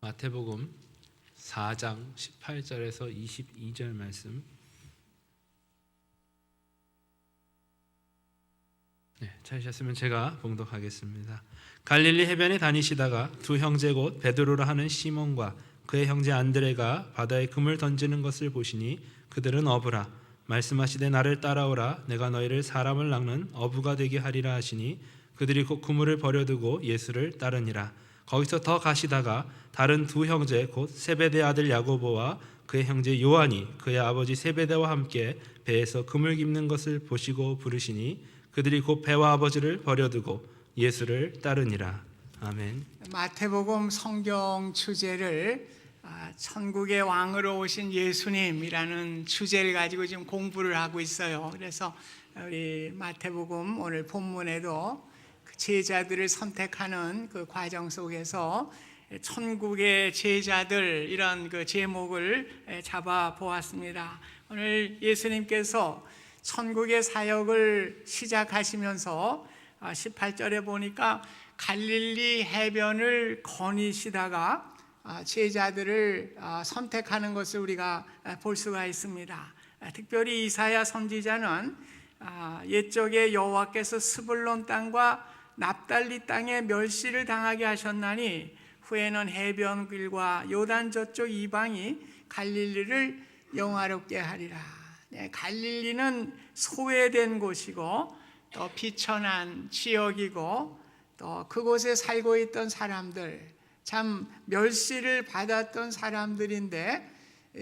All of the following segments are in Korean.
마태복음 4장 18절에서 22절 말씀. 찾으셨으면 제가 봉독하겠습니다. 갈릴리 해변에 다니시다가 두 형제 곧 베드로라 하는 시몬과 그의 형제 안드레가 바다에 금을 던지는 것을 보시니 그들은 어부라. 말씀하시되 나를 따라오라. 내가 너희를 사람을 낚는 어부가 되게 하리라 하시니 그들이 곧 그물을 버려두고 예수를 따르니라. 거기서 더 가시다가 다른 두 형제 곧 세베대 아들 야고보와 그의 형제 요한이 그의 아버지 세베대와 함께 배에서 그물 깁는 것을 보시고 부르시니 그들이 곧 배와 아버지를 버려두고 예수를 따르니라. 아멘. 마태복음 성경 주제를 천국의 왕으로 오신 예수님이라는 주제를 가지고 지금 공부를 하고 있어요. 그래서 우리 마태복음 오늘 본문에도 제자들을 선택하는 그 과정 속에서 천국의 제자들 이런 그 제목을 잡아 보았습니다. 오늘 예수님께서 천국의 사역을 시작하시면서 18절에 보니까 갈릴리 해변을 거니시다가 제자들을 선택하는 것을 우리가 볼 수가 있습니다. 특별히 이사야 선지자는 옛적에 여호와께서 스불론 땅과 납달리 땅에 멸시를 당하게 하셨나니 후에는 해변길과 요단 저쪽 이방이 갈릴리를 영화롭게 하리라. 갈릴리는 소외된 곳이고 또 비천한 지역이고 또 그곳에 살고 있던 사람들, 참 멸시를 받았던 사람들인데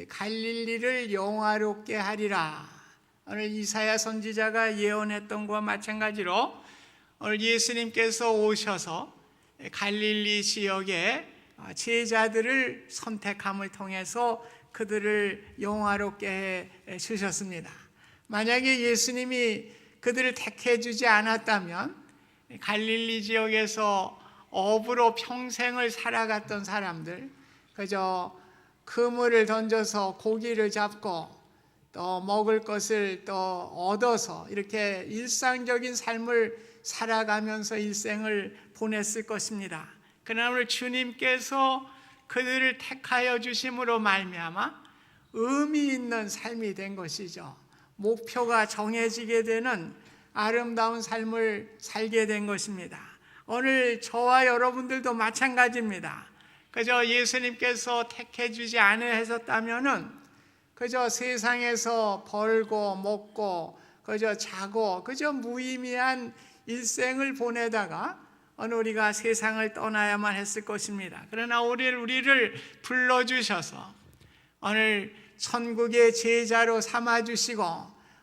갈릴리를 영화롭게 하리라. 오늘 이사야 선지자가 예언했던 것과 마찬가지로 오늘 예수님께서 오셔서 갈릴리 지역에 제자들을 선택함을 통해서 그들을 영화롭게 해 주셨습니다. 만약에 예수님이 그들을 택해 주지 않았다면 갈릴리 지역에서 어부로 평생을 살아갔던 사람들, 그저 그물을 던져서 고기를 잡고 또 먹을 것을 또 얻어서 이렇게 일상적인 삶을 살아가면서 일생을 보냈을 것입니다. 그러나 오늘 주님께서 그들을 택하여 주심으로 말미암아 의미 있는 삶이 된 것이죠. 목표가 정해지게 되는 아름다운 삶을 살게 된 것입니다. 오늘 저와 여러분들도 마찬가지입니다. 그저 예수님께서 택해 주지 않으셨다면은 그저 세상에서 벌고 먹고 그저 자고 그저 무의미한 일생을 보내다가 오늘 우리가 세상을 떠나야만 했을 것입니다. 그러나 우리를 불러주셔서 오늘 천국의 제자로 삼아주시고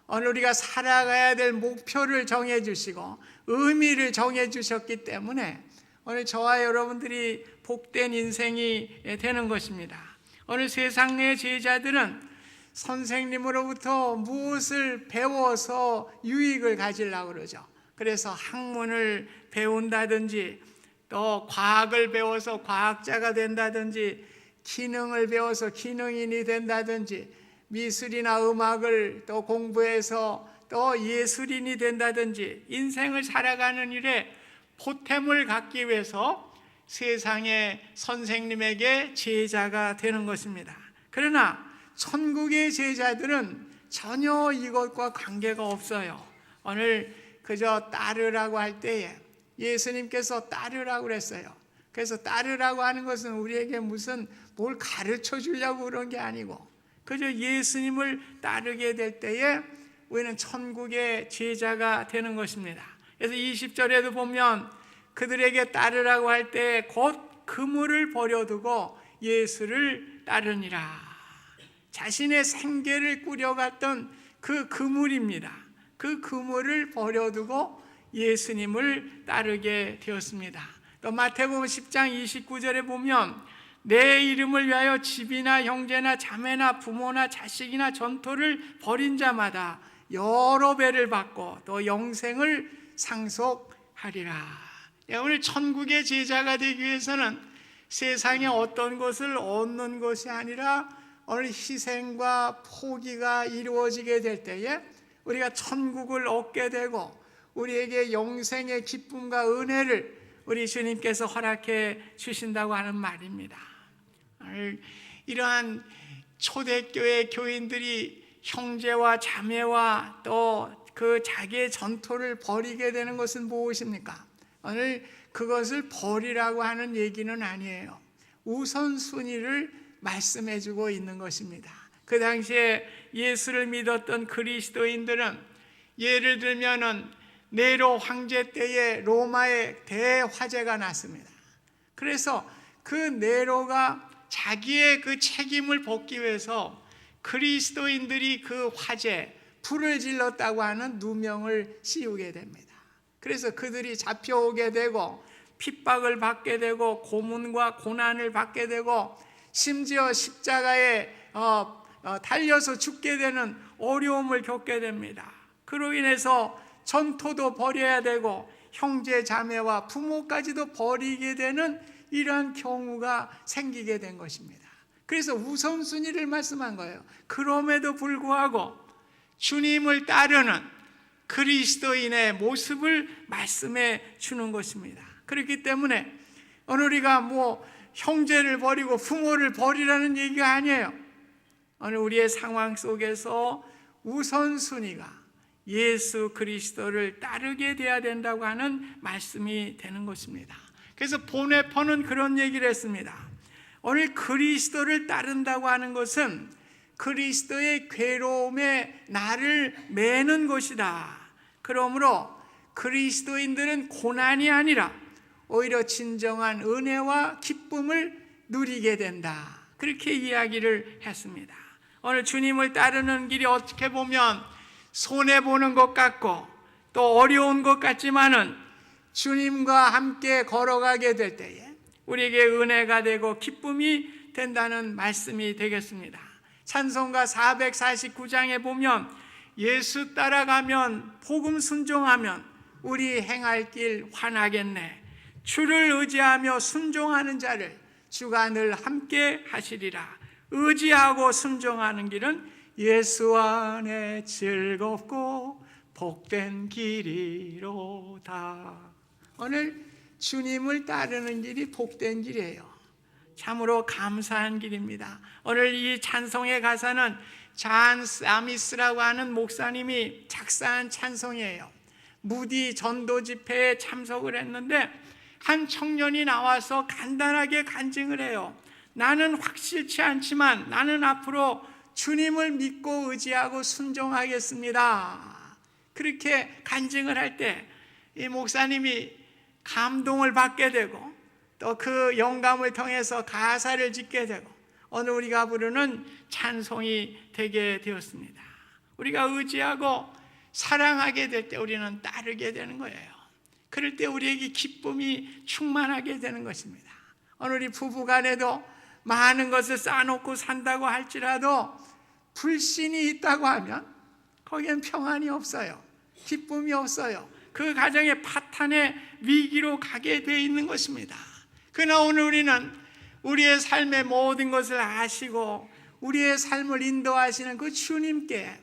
오늘 우리가 살아가야 될 목표를 정해주시고 의미를 정해주셨기 때문에 오늘 저와 여러분들이 복된 인생이 되는 것입니다. 오늘 세상 내 제자들은 선생님으로부터 무엇을 배워서 유익을 가지려고 그러죠. 그래서 학문을 배운다든지 또 과학을 배워서 과학자가 된다든지 기능을 배워서 기능인이 된다든지 미술이나 음악을 또 공부해서 또 예술인이 된다든지 인생을 살아가는 일에 보탬을 갖기 위해서 세상의 선생님에게 제자가 되는 것입니다. 그러나 천국의 제자들은 전혀 이것과 관계가 없어요. 오늘 그저 따르라고 할 때에 예수님께서 따르라고 그랬어요. 그래서 따르라고 하는 것은 우리에게 무슨 뭘 가르쳐 주려고 그런 게 아니고 그저 예수님을 따르게 될 때에 우리는 천국의 제자가 되는 것입니다. 그래서 20절에도 보면 그들에게 따르라고 할 때 곧 그물을 버려두고 예수를 따르니라. 자신의 생계를 꾸려갔던 그 그물입니다. 그 그물을 버려두고 예수님을 따르게 되었습니다. 또 마태복음 10장 29절에 보면 내 이름을 위하여 집이나 형제나 자매나 부모나 자식이나 전토를 벌인 자마다 여러 배를 받고 또 영생을 상속하리라. 오늘 천국의 제자가 되기 위해서는 세상의 어떤 것을 얻는 것이 아니라 오늘 희생과 포기가 이루어지게 될 때에 우리가 천국을 얻게 되고 우리에게 영생의 기쁨과 은혜를 우리 주님께서 허락해 주신다고 하는 말입니다. 이러한 초대교회 교인들이 형제와 자매와 또 그 자기의 전토를 벌이게 되는 것은 무엇입니까? 오늘 그것을 버리라고 하는 얘기는 아니에요. 우선순위를 말씀해 주고 있는 것입니다. 그 당시에 예수를 믿었던 그리스도인들은 예를 들면은 네로 황제 때에 로마에 대화재가 났습니다. 그래서 그 네로가 자기의 그 책임을 벗기 위해서 그리스도인들이 그 화재, 불을 질렀다고 하는 누명을 씌우게 됩니다. 그래서 그들이 잡혀오게 되고 핍박을 받게 되고 고문과 고난을 받게 되고 심지어 십자가에 달려서 죽게 되는 어려움을 겪게 됩니다. 그로 인해서 전토도 벌여야 되고 형제 자매와 부모까지도 버리게 되는 이러한 경우가 생기게 된 것입니다. 그래서 우선순위를 말씀한 거예요. 그럼에도 불구하고 주님을 따르는 그리스도인의 모습을 말씀해 주는 것입니다. 그렇기 때문에 오늘 우리가 형제를 버리고 부모를 버리라는 얘기가 아니에요. 오늘 우리의 상황 속에서 우선순위가 예수 그리스도를 따르게 돼야 된다고 하는 말씀이 되는 것입니다. 그래서 보네퍼는 그런 얘기를 했습니다. 오늘 그리스도를 따른다고 하는 것은 그리스도의 괴로움에 나를 매는 것이다. 그러므로 그리스도인들은 고난이 아니라 오히려 진정한 은혜와 기쁨을 누리게 된다. 그렇게 이야기를 했습니다. 오늘 주님을 따르는 길이 어떻게 보면 손해보는 것 같고 또 어려운 것 같지만은 주님과 함께 걸어가게 될 때에 우리에게 은혜가 되고 기쁨이 된다는 말씀이 되겠습니다. 찬송가 449장에 보면 예수 따라가면 복음 순종하면 우리 행할 길 환하겠네. 주를 의지하며 순종하는 자를 주가 늘 함께 하시리라. 의지하고 순종하는 길은 예수 안에 즐겁고 복된 길이로다. 오늘 주님을 따르는 길이 복된 길이에요. 참으로 감사한 길입니다. 오늘 이 찬송의 가사는 잔 사미스라고 하는 목사님이 작사한 찬송이에요. 무디 전도 집회에 참석을 했는데 한 청년이 나와서 간단하게 간증을 해요. 나는 확실치 않지만 나는 앞으로 주님을 믿고 의지하고 순종하겠습니다. 그렇게 간증을 할 때 이 목사님이 감동을 받게 되고 또 그 영감을 통해서 가사를 짓게 되고 오늘 우리가 부르는 찬송이 되게 되었습니다. 우리가 의지하고 사랑하게 될 때 우리는 따르게 되는 거예요. 그럴 때 우리에게 기쁨이 충만하게 되는 것입니다. 오늘 우리 부부간에도 많은 것을 쌓아놓고 산다고 할지라도 불신이 있다고 하면 거기엔 평안이 없어요. 기쁨이 없어요. 그 가정의 파탄의 위기로 가게 돼 있는 것입니다. 그러나 오늘 우리는 우리의 삶의 모든 것을 아시고 우리의 삶을 인도하시는 그 주님께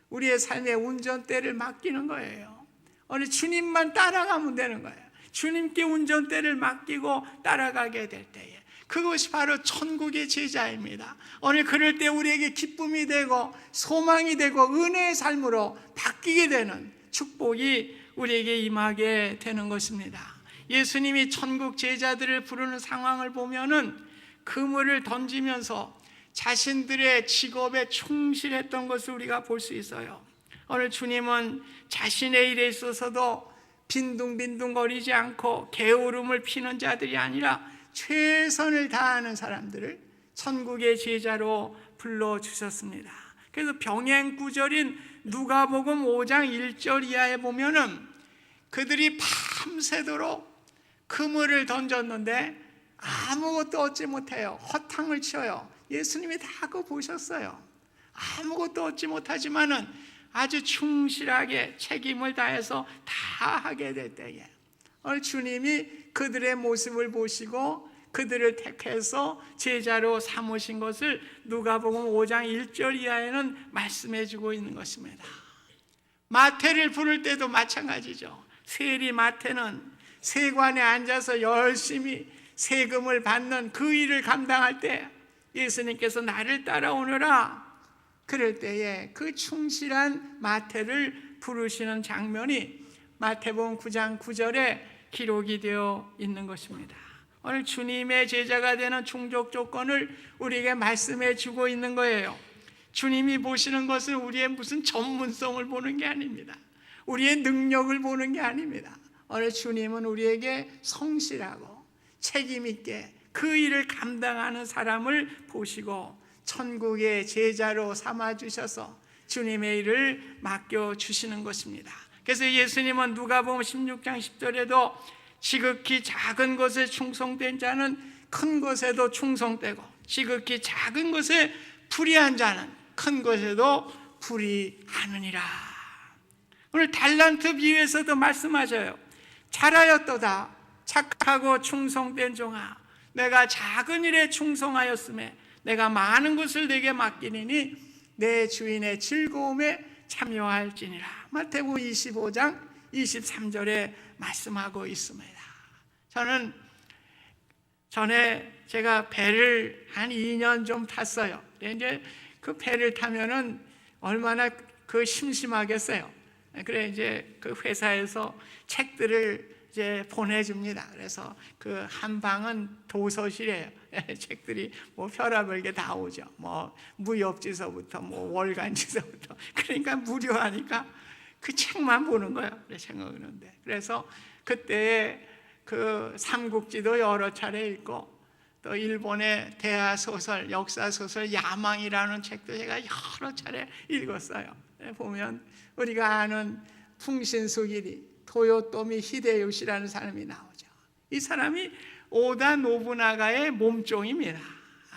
우리의 삶의 운전대를 맡기는 거예요. 오늘 주님만 따라가면 되는 거예요. 주님께 운전대를 맡기고 따라가게 될 때에 그것이 바로 천국의 제자입니다. 오늘 그럴 때 우리에게 기쁨이 되고 소망이 되고 은혜의 삶으로 바뀌게 되는 축복이 우리에게 임하게 되는 것입니다. 예수님이 천국 제자들을 부르는 상황을 보면은 그물을 던지면서 자신들의 직업에 충실했던 것을 우리가 볼 수 있어요. 오늘 주님은 자신의 일에 있어서도 빈둥빈둥거리지 않고 게으름을 피는 자들이 아니라 최선을 다하는 사람들을 천국의 제자로 불러주셨습니다. 그래서 병행구절인 누가복음 5장 1절 이하에 보면은 그들이 밤새도록 그물을 던졌는데 아무것도 얻지 못해요. 허탕을 치어요. 예수님이 다 그거 보셨어요. 아무것도 얻지 못하지만은 아주 충실하게 책임을 다해서 다 하게 될 때에 오늘 주님이 그들의 모습을 보시고 그들을 택해서 제자로 삼으신 것을 누가복음 5장 1절 이하에는 말씀해 주고 있는 것입니다. 마태를 부를 때도 마찬가지죠. 세리 마태는 세관에 앉아서 열심히 세금을 받는 그 일을 감당할 때 예수님께서 나를 따라오너라. 그럴 때에 그 충실한 마태를 부르시는 장면이 마태복음 9장 9절에 기록이 되어 있는 것입니다. 오늘 주님의 제자가 되는 충족 조건을 우리에게 말씀해 주고 있는 거예요. 주님이 보시는 것은 우리의 무슨 전문성을 보는 게 아닙니다. 우리의 능력을 보는 게 아닙니다. 오늘 주님은 우리에게 성실하고 책임 있게 그 일을 감당하는 사람을 보시고 천국의 제자로 삼아주셔서 주님의 일을 맡겨주시는 것입니다. 그래서 예수님은 누가복음 16장 10절에도 지극히 작은 것에 충성된 자는 큰 것에도 충성되고 지극히 작은 것에 불의한 자는 큰 것에도 불의하느니라. 오늘 달란트 비유에서도 말씀하셔요. 잘하였도다 착하고 충성된 종아, 내가 작은 일에 충성하였음에 내가 많은 것을 내게 맡기니 내 주인의 즐거움에 참여할지니라. 마태복음 25장 23절에 말씀하고 있습니다. 저는 전에 제가 배를 한 2년 좀 탔어요. 이제 그 배를 타면은 얼마나 그 심심하겠어요. 그래 이제 그 회사에서 책들을 이제 보내줍니다. 그래서 그 한 방은 도서실이에요. 책들이 뭐 별의별 다 오죠. 뭐 무협지서부터 뭐 월간지서부터. 그러니까 무료하니까 그 책만 보는 거예요. 생각하는데. 그래서 그때 그 삼국지도 여러 차례 읽고 또 일본의 대하 소설, 역사 소설 야망이라는 책도 제가 여러 차례 읽었어요. 보면 우리가 아는 풍신수길이 도요토미 히데요시라는 사람이 나오죠. 이 사람이 오다 노부나가의 몸종입니다.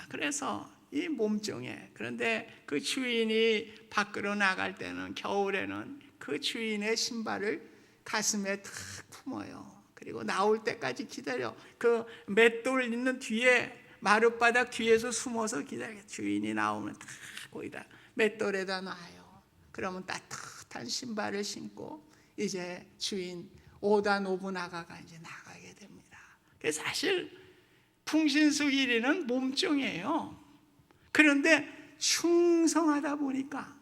그래서 이 몸종에, 그런데 그 주인이 밖으로 나갈 때는 겨울에는 그 주인의 신발을 가슴에 탁 품어요. 그리고 나올 때까지 기다려. 그 맷돌 있는 뒤에 마룻바닥 뒤에서 숨어서 기다려. 주인이 나오면 탁 거기다 맷돌에다 놔요. 그러면 따뜻한 신발을 신고 이제 주인 오다 노부나가가 이제 나가게 됩니다. 그래서 사실 풍신수길이는 몸종이에요. 그런데 충성하다 보니까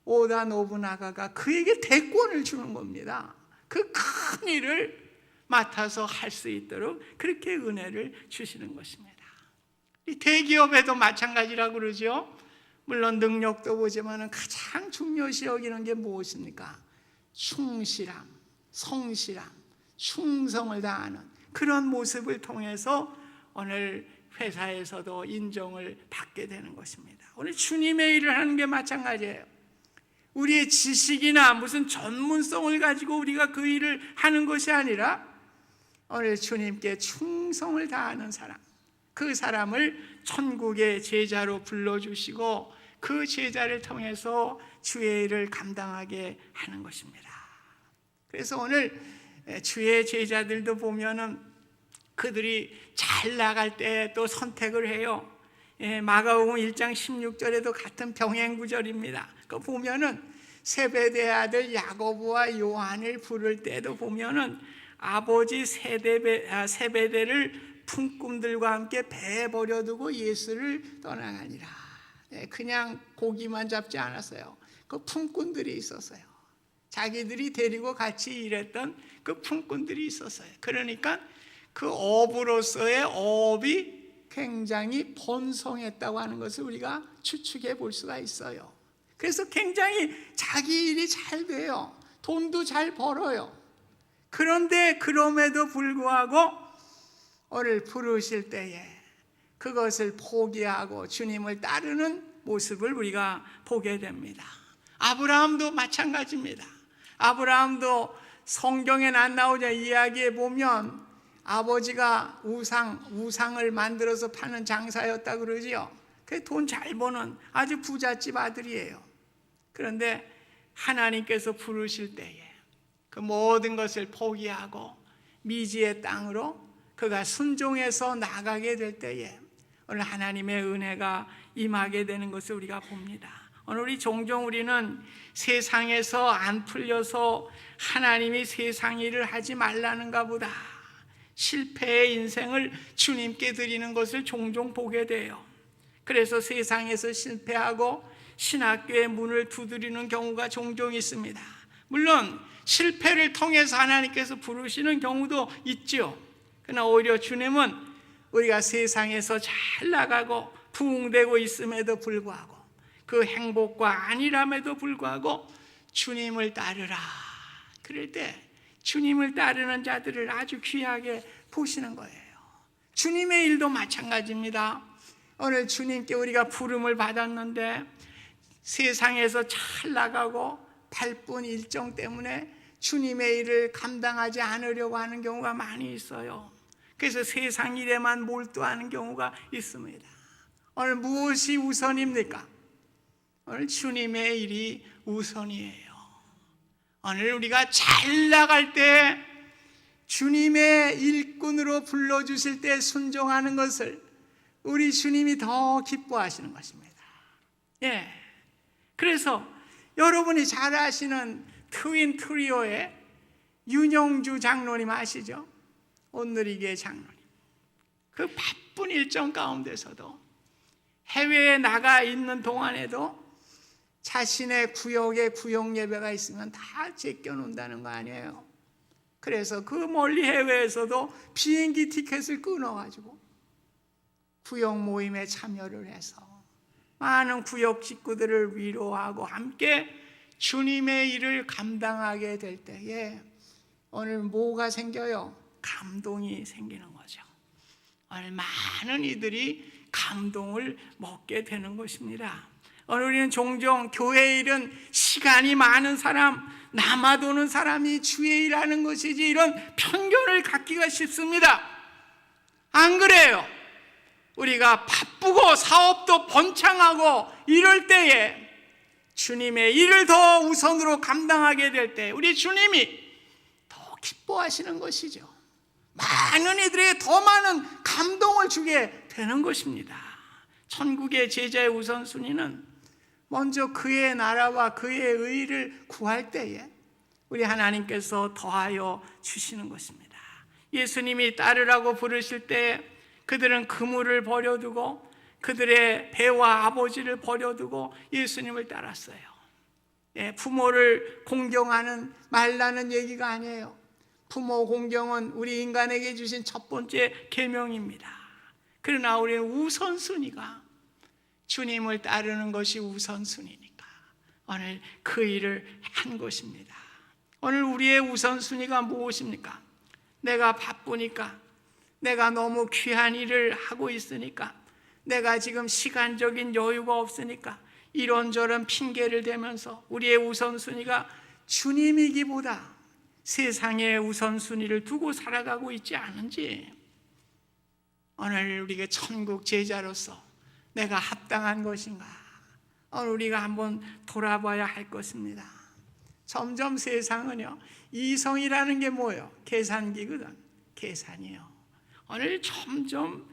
오다 노부나가가 그에게 대권을 주는 겁니다. 그 큰 일을 맡아서 할 수 있도록 그렇게 은혜를 주시는 것입니다. 이 대기업에도 마찬가지라고 그러죠. 물론 능력도 보지만 가장 중요시 여기는 게 무엇입니까? 충실함, 성실함, 충성을 다하는 그런 모습을 통해서 오늘 회사에서도 인정을 받게 되는 것입니다. 오늘 주님의 일을 하는 게 마찬가지예요. 우리의 지식이나 무슨 전문성을 가지고 우리가 그 일을 하는 것이 아니라 오늘 주님께 충성을 다하는 사람, 그 사람을 천국의 제자로 불러주시고 그 제자를 통해서 주의 일을 감당하게 하는 것입니다. 그래서 오늘 주의 제자들도 보면은 그들이 잘 나갈 때 또 선택을 해요. 마가복음 1장 16절에도 같은 병행 구절입니다. 그 보면은 세베대의 아들 야고보와 요한을 부를 때도 보면은 아버지 세베대를 품꾼들과 함께 배에 버려두고 예수를 떠나가니라. 그냥 고기만 잡지 않았어요. 그 품꾼들이 있었어요. 자기들이 데리고 같이 일했던 그 품꾼들이 있었어요. 그러니까 그 어부로서의 어업이 굉장히 번성했다고 하는 것을 우리가 추측해 볼 수가 있어요. 그래서 굉장히 자기 일이 잘 돼요. 돈도 잘 벌어요. 그런데 그럼에도 불구하고 오늘 부르실 때에 그것을 포기하고 주님을 따르는 모습을 우리가 보게 됩니다. 아브라함도 마찬가지입니다. 아브라함도 성경에는 안 나오죠. 이야기에 보면 아버지가 우상을 만들어서 파는 장사였다 그러지요. 그 돈 잘 버는 아주 부잣집 아들이에요. 그런데 하나님께서 부르실 때에 그 모든 것을 포기하고 미지의 땅으로 그가 순종해서 나가게 될 때에 오늘 하나님의 은혜가 임하게 되는 것을 우리가 봅니다. 오늘 우리 종종 우리는 세상에서 안 풀려서 하나님이 세상 일을 하지 말라는가 보다 실패의 인생을 주님께 드리는 것을 종종 보게 돼요. 그래서 세상에서 실패하고 신학교의 문을 두드리는 경우가 종종 있습니다. 물론 실패를 통해서 하나님께서 부르시는 경우도 있죠. 그러나 오히려 주님은 우리가 세상에서 잘 나가고 부흥되고 있음에도 불구하고, 그 행복과 안일함에도 불구하고 주님을 따르라, 그럴 때 주님을 따르는 자들을 아주 귀하게 보시는 거예요. 주님의 일도 마찬가지입니다. 오늘 주님께 우리가 부름을 받았는데 세상에서 잘 나가고 바쁜 일정 때문에 주님의 일을 감당하지 않으려고 하는 경우가 많이 있어요. 그래서 세상 일에만 몰두하는 경우가 있습니다. 오늘 무엇이 우선입니까? 오늘 주님의 일이 우선이에요. 오늘 우리가 잘 나갈 때 주님의 일꾼으로 불러주실 때 순종하는 것을 우리 주님이 더 기뻐하시는 것입니다. 예. 그래서 여러분이 잘 아시는 트윈 트리오의 윤영주 장로님 아시죠? 온누리교회 장로님. 그 바쁜 일정 가운데서도 해외에 나가 있는 동안에도 자신의 구역에 구역 예배가 있으면 다 제껴놓는다는 거 아니에요. 그래서 그 멀리 해외에서도 비행기 티켓을 끊어가지고 구역 모임에 참여를 해서 많은 구역 식구들을 위로하고 함께 주님의 일을 감당하게 될 때에 오늘 뭐가 생겨요? 감동이 생기는 거죠. 오늘 많은 이들이 감동을 먹게 되는 것입니다. 오늘 우리는 종종 교회 일은 시간이 많은 사람, 남아도는 사람이 주의 일하는 것이지, 이런 편견을 갖기가 쉽습니다. 안 그래요? 우리가 바쁘고 사업도 번창하고 이럴 때에 주님의 일을 더 우선으로 감당하게 될 때 우리 주님이 더 기뻐하시는 것이죠. 많은 이들에게 더 많은 감동을 주게 되는 것입니다. 천국의 제자의 우선순위는 먼저 그의 나라와 그의 의를 구할 때에 우리 하나님께서 더하여 주시는 것입니다. 예수님이 따르라고 부르실 때 그들은 그물을 버려두고 그들의 배와 아버지를 버려두고 예수님을 따랐어요. 예, 부모를 공경하는 말라는 얘기가 아니에요. 부모 공경은 우리 인간에게 주신 첫 번째 계명입니다. 그러나 우리는 우선순위가 주님을 따르는 것이 우선순위니까 오늘 그 일을 한 것입니다. 오늘 우리의 우선순위가 무엇입니까? 내가 바쁘니까, 내가 너무 귀한 일을 하고 있으니까, 내가 지금 시간적인 여유가 없으니까 이런저런 핑계를 대면서 우리의 우선순위가 주님이기보다 세상의 우선순위를 두고 살아가고 있지 않은지, 오늘 우리가 천국 제자로서 내가 합당한 것인가, 오늘 우리가 한번 돌아봐야 할 것입니다. 점점 세상은요, 이성이라는 게 뭐예요? 계산기거든. 계산이요. 오늘 점점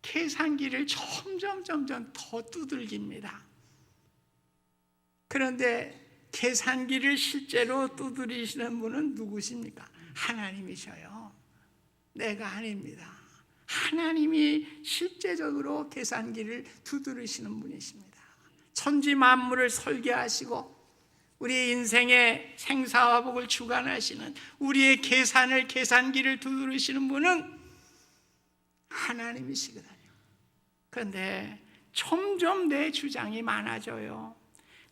계산기를 점점 더 두들깁니다. 그런데 계산기를 실제로 두드리시는 분은 누구십니까? 하나님이셔요. 내가 아닙니다. 하나님이 실제적으로 계산기를 두드리시는 분이십니다. 천지 만물을 설계하시고 우리 인생의 생사와 복을 주관하시는 우리의 계산기를 두드리시는 분은 하나님이시거든요. 그런데 점점 내 주장이 많아져요.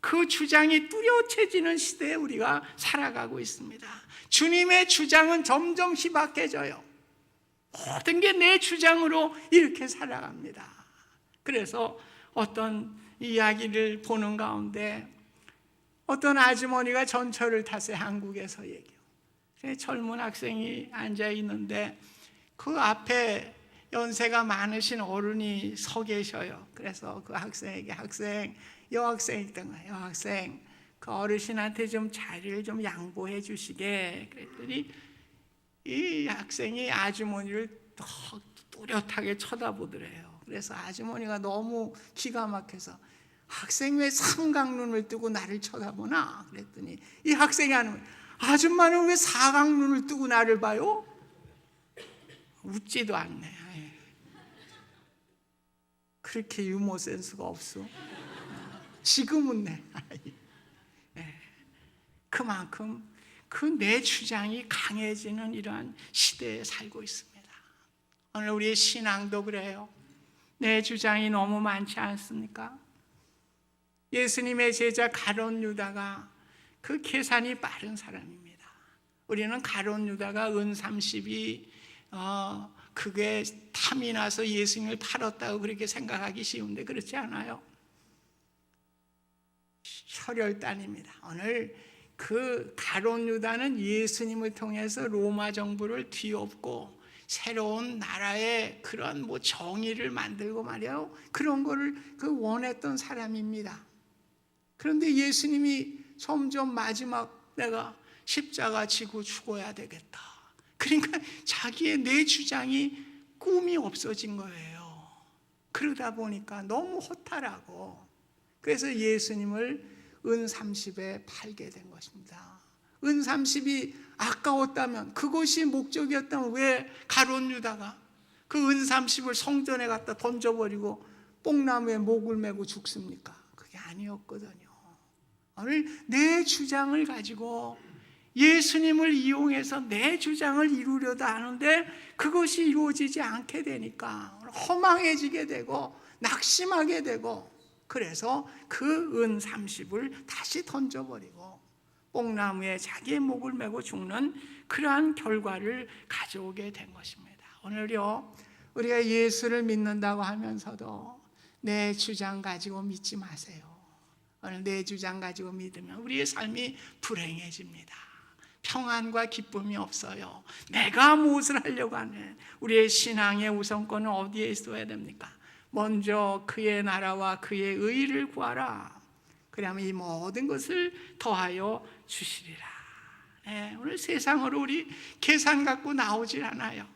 그 주장이 뚜렷해지는 시대에 우리가 살아가고 있습니다. 주님의 주장은 점점 희박해져요. 모든 게 내 주장으로 이렇게 살아갑니다. 그래서 어떤 이야기를 보는 가운데 어떤 아주머니가 전철을 타서 한국에서 얘기해요. 젊은 학생이 앉아 있는데 그 앞에 연세가 많으신 어른이 서 계셔요. 그래서 그 학생에게, 여학생 있던 거예요. 여학생, 그 어르신한테 좀 자리를 좀 양보해 주시게. 그랬더니 이 학생이 아주머니를 더 뚜렷하게 쳐다보더래요. 그래서 아주머니가 너무 기가 막혀서, 학생 왜 삼각눈을 뜨고 나를 쳐다보나? 그랬더니 이 학생이 하는 거예요. 아줌마는 왜 사각눈을 뜨고 나를 봐요? 웃지도 않네. 그렇게 유머 센스가 없어. 지금은 내. 그만큼 그 내 주장이 강해지는 이러한 시대에 살고 있습니다. 오늘 우리의 신앙도 그래요. 내 주장이 너무 많지 않습니까? 예수님의 제자 가룟 유다가 그 계산이 빠른 사람입니다. 우리는 가룟 유다가 은 30이 그게 탐이 나서 예수님을 팔았다고 그렇게 생각하기 쉬운데 그렇지 않아요. 혈혈단입니다. 오늘 그 가룟 유다는 예수님을 통해서 로마 정부를 뒤엎고 새로운 나라의 그런 정의를 만들고 말이에요. 그런 거를 원했던 사람입니다. 그런데 예수님이 점점 마지막 내가 십자가 지고 죽어야 되겠다. 그러니까 자기의 내 주장이 꿈이 없어진 거예요. 그러다 보니까 너무 허탈하고 그래서 예수님을 은 30에 팔게 된 것입니다. 은 30이 아까웠다면 그것이 목적이었다면 왜 가룟 유다가 그 은 30을 성전에 갖다 던져버리고 뽕나무에 목을 메고 죽습니까? 그게 아니었거든요. 오늘 내 주장을 가지고 예수님을 이용해서 내 주장을 이루려다 하는데 그것이 이루어지지 않게 되니까 허망해지게 되고 낙심하게 되고 그래서 그 은 30을 다시 던져버리고 뽕나무에 자기의 목을 메고 죽는 그러한 결과를 가져오게 된 것입니다. 오늘요 우리가 예수를 믿는다고 하면서도 내 주장 가지고 믿지 마세요. 오늘 내 주장 가지고 믿으면 우리의 삶이 불행해집니다. 평안과 기쁨이 없어요. 내가 무엇을 하려고 하네. 우리의 신앙의 우선권은 어디에 있어야 됩니까? 먼저 그의 나라와 그의 의를 구하라. 그러면 이 모든 것을 더하여 주시리라. 네, 오늘 세상으로 우리 계산 갖고 나오질 않아요.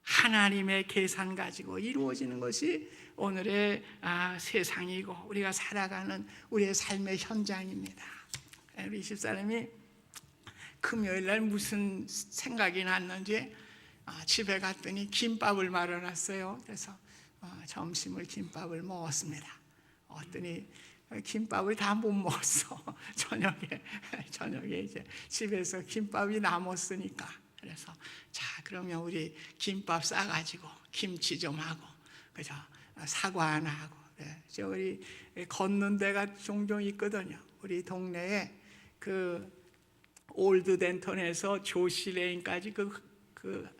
하나님의 계산 가지고 이루어지는 것이 오늘의 세상이고 우리가 살아가는 우리의 삶의 현장입니다. 우리 집사람이 금요일 날 무슨 생각이 났는지 집에 갔더니 김밥을 말아놨어요. 그래서 점심을 김밥을 먹었습니다. 어떠니 김밥을 다 못 먹었어. 저녁에 이제 집에서 김밥이 남았으니까 그래서 자 그러면 우리 김밥 싸가지고 김치 좀 하고 그죠 사과 하나 하고 저 우리 걷는 데가 종종 있거든요. 우리 동네에 그 올드 덴턴에서 조시레인까지 그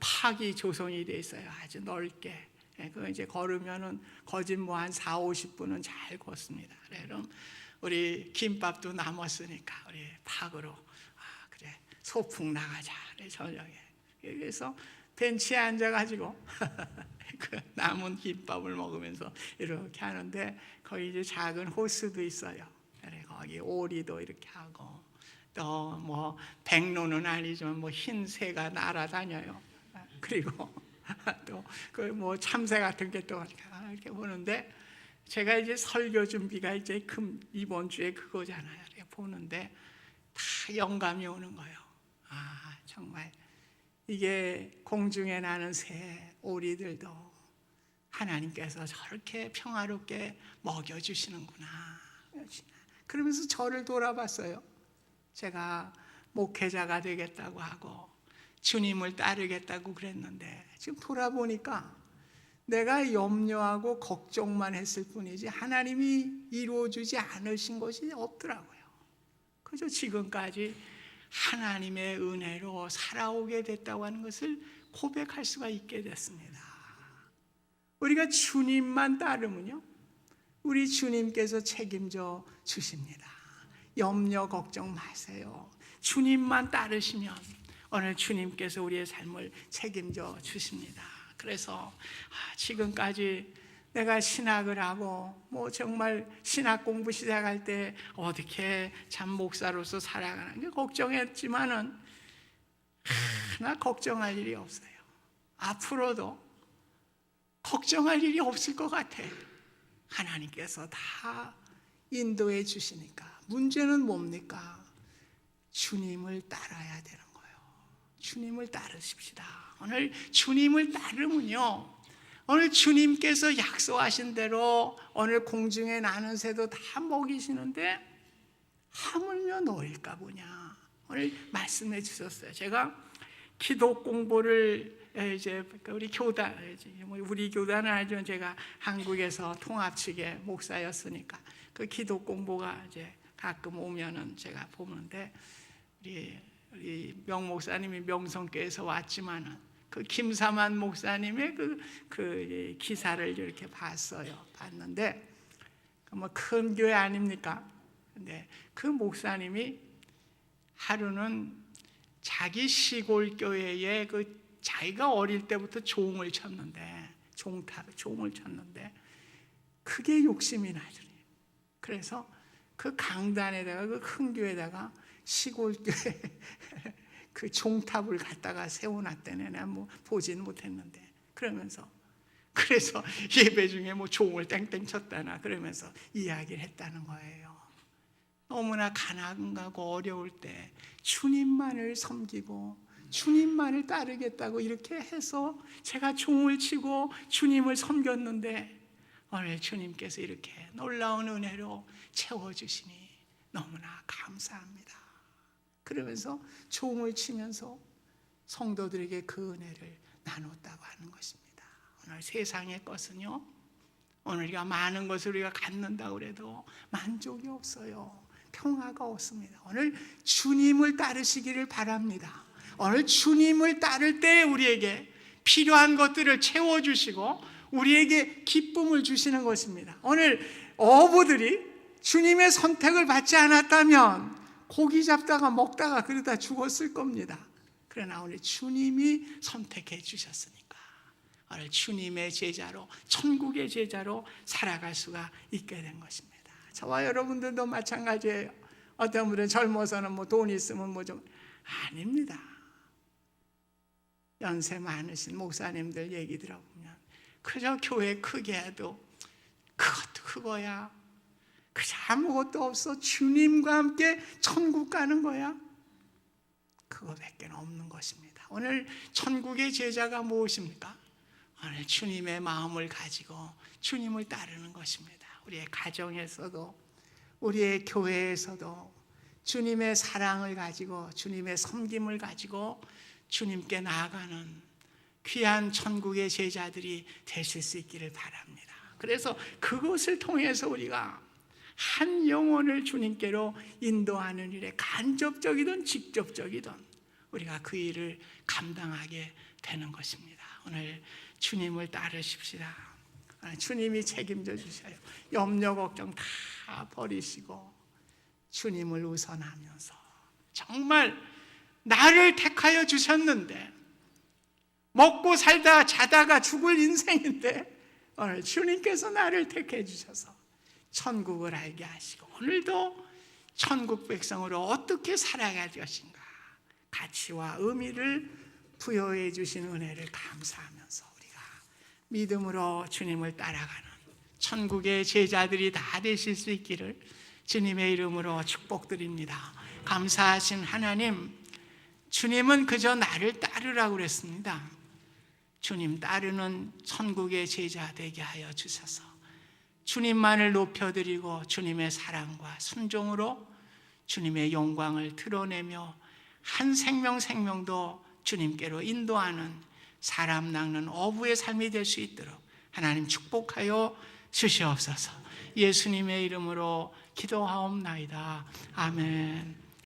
파기 조성이 돼 있어요. 아주 넓게. 그거 이제 걸으면은 거진 뭐 한 40-50분은 잘 걷습니다. 그럼 우리 김밥도 남았으니까 우리 팍으로 그래 소풍 나가자. 그래 저녁에. 그래서 벤치에 앉아가지고 그 남은 김밥을 먹으면서 이렇게 하는데 거기 이제 작은 호수도 있어요. 그래 거기 오리도 이렇게 하고 또 뭐 백로는 아니지만 뭐 흰 새가 날아다녀요. 그리고 또 그 뭐 참새 같은 게 또 이렇게 보는데 제가 이제 설교 준비가 이제 이번 주에 그거잖아요. 보는데 다 영감이 오는 거예요. 정말 이게 공중에 나는 새 오리들도 하나님께서 저렇게 평화롭게 먹여주시는구나. 그러면서 저를 돌아봤어요. 제가 목회자가 되겠다고 하고 주님을 따르겠다고 그랬는데 지금 돌아보니까 내가 염려하고 걱정만 했을 뿐이지 하나님이 이루어주지 않으신 것이 없더라고요. 그래서 지금까지 하나님의 은혜로 살아오게 됐다고 하는 것을 고백할 수가 있게 됐습니다. 우리가 주님만 따르면요 우리 주님께서 책임져 주십니다. 염려 걱정 마세요. 주님만 따르시면 오늘 주님께서 우리의 삶을 책임져 주십니다. 그래서 지금까지 내가 신학을 하고 뭐 정말 신학 공부 시작할 때 어떻게 참 목사로서 살아가는 게 걱정했지만은 하나 걱정할 일이 없어요. 앞으로도 걱정할 일이 없을 것 같아. 하나님께서 다 인도해 주시니까. 문제는 뭡니까? 주님을 따라야 되는 거예요. 주님을 따르십시다. 오늘 주님을 따르면요 오늘 주님께서 약속하신 대로 오늘 공중에 나는 새도 다 먹이시는데 하물며 너일까 보냐. 오늘 말씀해 주셨어요. 제가 기도 공부를 이제 우리 교단, 우리 교단은 아니지만 제가 한국에서 통합 측의 목사였으니까 그 기도 공부가 이제 가끔 오면은 제가 보는데 우리 명 목사님이 명성교에서 왔지만은 그 김사만 목사님의 그 기사를 이렇게 봤는데 뭐 큰 교회 아닙니까? 근데 그 목사님이 하루는 자기 시골 교회에 자기가 어릴 때부터 종을 쳤는데 그게 욕심이 나더니 그래서 그 강단에다가 그 큰 교회에다가 시골 교회 그 종탑을 갖다가 세워놨다네. 내가 뭐 보진 못했는데 그래서 예배 중에 뭐 종을 땡땡 쳤다나 그러면서 이야기를 했다는 거예요. 너무나 가난하고 어려울 때 주님만을 섬기고 주님만을 따르겠다고 이렇게 해서 제가 종을 치고 주님을 섬겼는데 오늘 주님께서 이렇게 놀라운 은혜로 채워주시니 너무나 감사합니다. 그러면서 종을 치면서 성도들에게 그 은혜를 나눴다고 하는 것입니다. 오늘 세상의 것은요, 오늘 우리가 많은 것을 우리가 갖는다고 해도 만족이 없어요. 평화가 없습니다. 오늘 주님을 따르시기를 바랍니다. 오늘 주님을 따를 때 우리에게 필요한 것들을 채워주시고 우리에게 기쁨을 주시는 것입니다. 오늘 어부들이 주님의 선택을 받지 않았다면 고기 잡다가 먹다가 그러다 죽었을 겁니다. 그러나 오늘 주님이 선택해 주셨으니까 오늘 주님의 제자로, 천국의 제자로 살아갈 수가 있게 된 것입니다. 저와 여러분들도 마찬가지예요. 어떤 분은 젊어서는 뭐 돈 있으면 뭐 좀 아닙니다. 연세 많으신 목사님들 얘기 들어보면 그저 교회 크게 해도 그것도 그거야. 그저 아무것도 없어. 주님과 함께 천국 가는 거야. 그거밖에 없는 것입니다. 오늘 천국의 제자가 무엇입니까? 오늘 주님의 마음을 가지고 주님을 따르는 것입니다. 우리의 가정에서도 우리의 교회에서도 주님의 사랑을 가지고 주님의 섬김을 가지고 주님께 나아가는 귀한 천국의 제자들이 되실 수 있기를 바랍니다. 그래서 그것을 통해서 우리가 한 영혼을 주님께로 인도하는 일에 간접적이든 직접적이든 우리가 그 일을 감당하게 되는 것입니다. 오늘 주님을 따르십시다. 주님이 책임져 주셔요. 염려 걱정 다 버리시고 주님을 우선하면서 정말 나를 택하여 주셨는데 먹고 살다 자다가 죽을 인생인데 오늘 주님께서 나를 택해 주셔서 천국을 알게 하시고 오늘도 천국 백성으로 어떻게 살아갈 것인가 가치와 의미를 부여해 주신 은혜를 감사하면서 우리가 믿음으로 주님을 따라가는 천국의 제자들이 다 되실 수 있기를 주님의 이름으로 축복드립니다. 감사하신 하나님, 주님은 그저 나를 따르라고 그랬습니다. 주님 따르는 천국의 제자 되게 하여 주셔서 주님만을 높여드리고 주님의 사랑과 순종으로 주님의 영광을 드러내며 한 생명도 주님께로 인도하는 사람 낚는 어부의 삶이 될 수 있도록 하나님 축복하여 주시옵소서. 예수님의 이름으로 기도하옵나이다. 아멘.